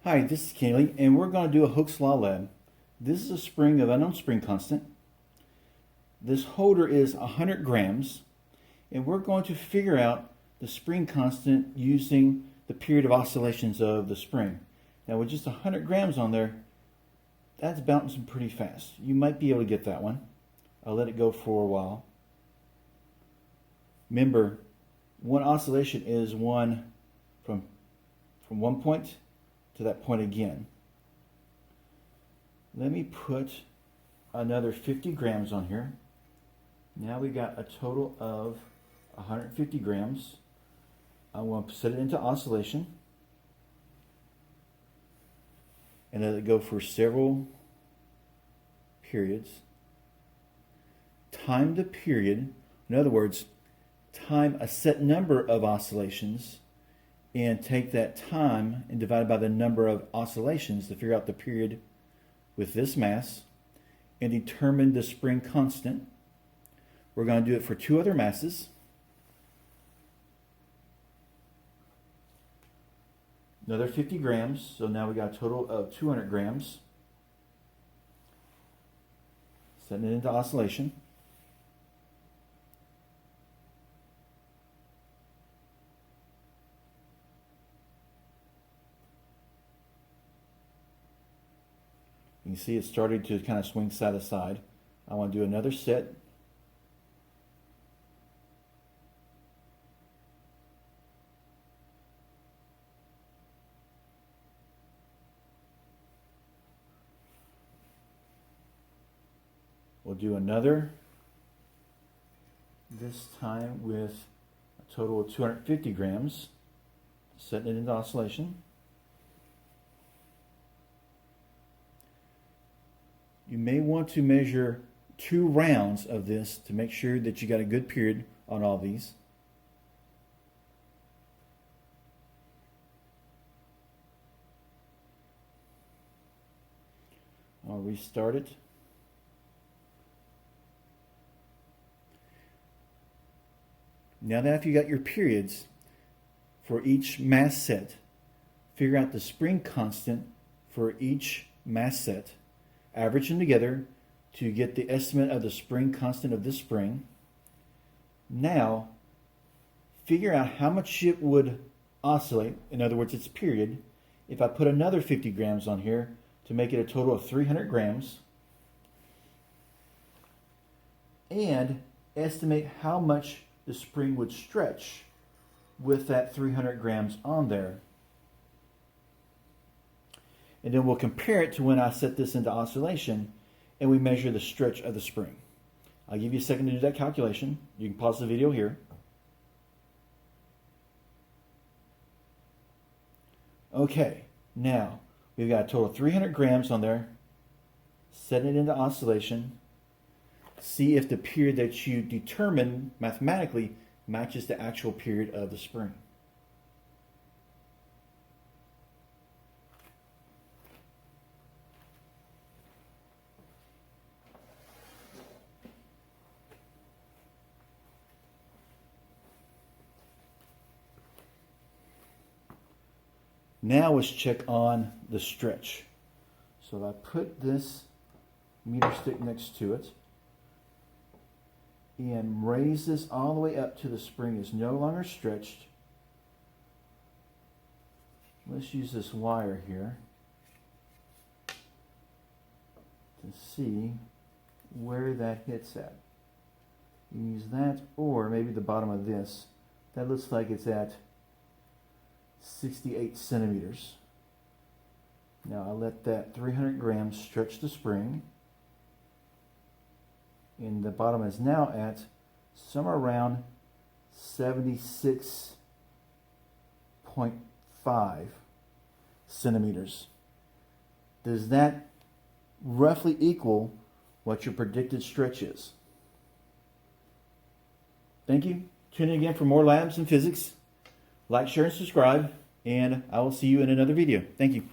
Hi, this is Kaylee, and we're going to do a Hooke's Law lab. This is a spring of unknown spring constant. This holder is 100 grams, and we're going to figure out the spring constant using the period of oscillations of the spring. Now, with just 100 grams on there, that's bouncing pretty fast. You might be able to get that one. I'll let it go for a while. Remember, one oscillation is one from one point to that point again. Let me put another 50 grams on here. Now we got a total of 150 grams. I want to set it into oscillation and let it go for several periods. Time the period, in other words, time a set number of oscillations and take that time and divide it by the number of oscillations to figure out the period with this mass and determine the spring constant. We're going to do it for two other masses. Another 50 grams, so now we got a total of 200 grams. Setting it into oscillation. You can see it's starting to kind of swing side to side. I want to do another set. We'll do another, this time with a total of 250 grams, setting it into oscillation. You may want to measure 2 rounds of this to make sure that you got a good period on all these. I'll restart it. Now that you got your periods for each mass set, figure out the spring constant for each mass set. Average them together to get the estimate of the spring constant of this spring. Now, figure out how much it would oscillate, in other words, its period, if I put another 50 grams on here to make it a total of 300 grams. And estimate how much the spring would stretch with that 300 grams on there. And then we'll compare it to when I set this into oscillation and we measure the stretch of the spring. I'll give you a second to do that calculation. You can pause the video here. Okay, now we've got a total of 300 grams on there. Set it into oscillation. See if the period that you determine mathematically matches the actual period of the spring. Now let's check on the stretch. So I put this meter stick next to it and raise this all the way up to the spring is no longer stretched. Let's use this wire here to see where that hits at. Use that, or maybe the bottom of this. That looks like it's at 68 centimeters. Now I'll let that 300 grams stretch the spring. And the bottom is now at somewhere around 76.5 centimeters. Does that roughly equal what your predicted stretch is? Thank you. Tune in again for more labs and physics. Like, share, and subscribe, and I will see you in another video. Thank you.